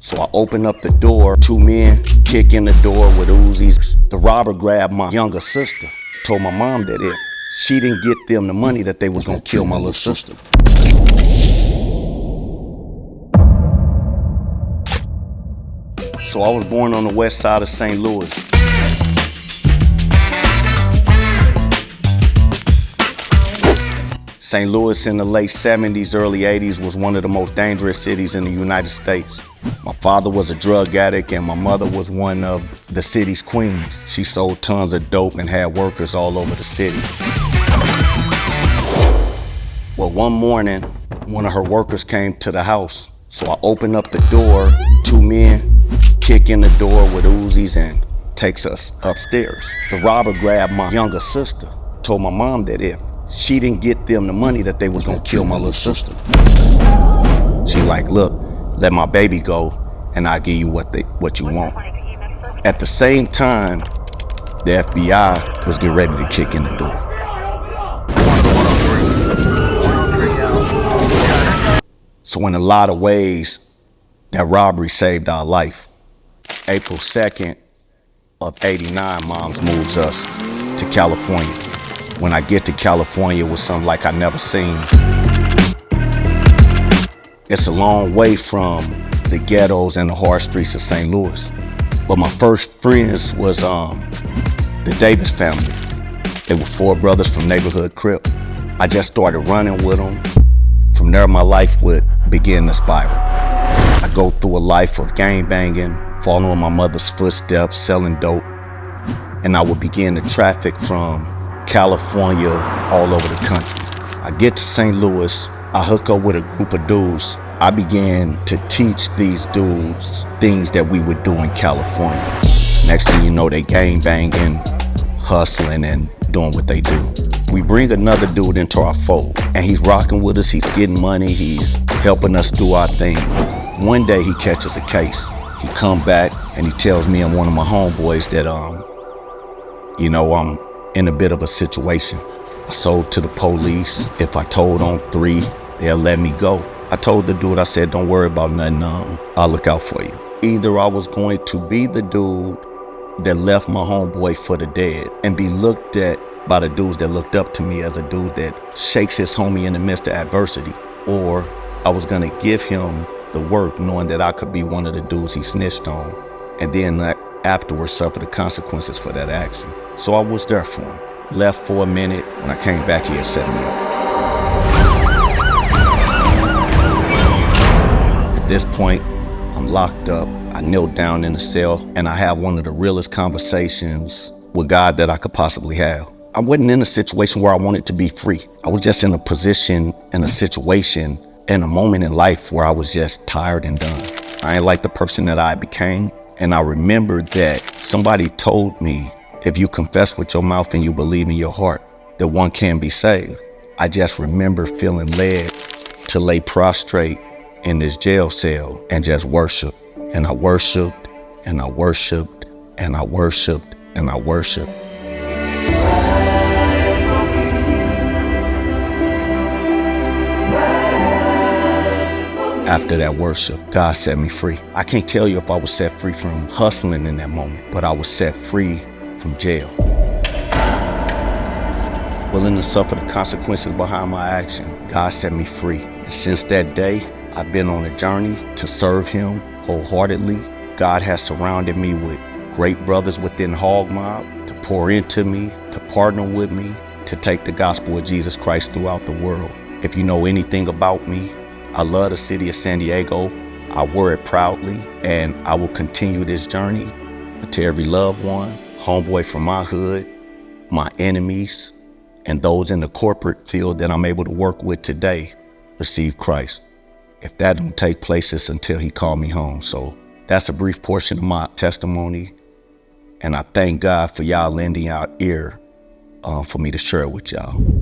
So I open up the door, two men kick in the door with Uzis. The robber grabbed my younger sister, told my mom that if she didn't get them the money that they was gonna kill my little sister. So I was born on the west side of St. Louis. St. Louis in the late 70s, early 80s was one of the most dangerous cities in the United States. My father was a drug addict and my mother was one of the city's queens. She sold tons of dope and had workers all over the city. Well, one morning, one of her workers came to the house. So I opened up the door, two men kick in the door with Uzis and takes us upstairs. The robber grabbed my younger sister, told my mom that if she didn't get them the money that they was gonna kill my little sister. She like, look, let my baby go and I'll give you what you want. At the same time, the FBI was getting ready to kick in the door. So in a lot of ways, that robbery saved our life. April 2nd of '89, Moms moves us to California. When I get to California, it was something like I never seen. It's a long way from the ghettos and the hard streets of St. Louis. But my first friends was the Davis family. They were four brothers from neighborhood Crip. I just started running with them. From there, my life would begin to spiral. I go through a life of gang banging, following in my mother's footsteps, selling dope, and I would begin to traffic from California all over the country. I get to St. Louis, I hook up with a group of dudes. I began to teach these dudes things that we would do in California. Next thing you know, they gang banging, hustling, and doing what they do. We bring another dude into our fold, and he's rocking with us, he's getting money, he's helping us do our thing. One day he catches a case. He come back and he tells me and one of my homeboys that, I'm in a bit of a situation. I sold to the police. If I told on 3, they'll let me go. I told the dude, I said, don't worry about nothing, I'll look out for you. Either I was going to be the dude that left my homeboy for the dead and be looked at by the dudes that looked up to me as a dude that shakes his homie in the midst of adversity, or I was gonna give him the work knowing that I could be one of the dudes he snitched on, and then afterwards suffer the consequences for that action. So I was there for him. Left for a minute. When I came back, he had set me up. At this point, I'm locked up. I kneel down in the cell, and I have one of the realest conversations with God that I could possibly have. I wasn't in a situation where I wanted to be free. I was just in a position, in a situation, in a moment in life where I was just tired and done. I ain't like the person that I became. And I remembered that somebody told me, if you confess with your mouth and you believe in your heart, that one can be saved. I just remember feeling led to lay prostrate in this jail cell and just worship. And I worshiped, and I worshiped, and I worshiped, and I worshiped. After that worship, God set me free. I can't tell you if I was set free from hustling in that moment, but I was set free from jail. Willing to suffer the consequences behind my action, God set me free. And since that day, I've been on a journey to serve Him wholeheartedly. God has surrounded me with great brothers within Hog Mob to pour into me, to partner with me, to take the gospel of Jesus Christ throughout the world. If you know anything about me, I love the city of San Diego. I wear it proudly, and I will continue this journey until every loved one, homeboy from my hood, my enemies, and those in the corporate field that I'm able to work with today receive Christ. If that don't take place, it's until He called me home. So that's a brief portion of my testimony, and I thank God for y'all lending our ear for me to share it with y'all.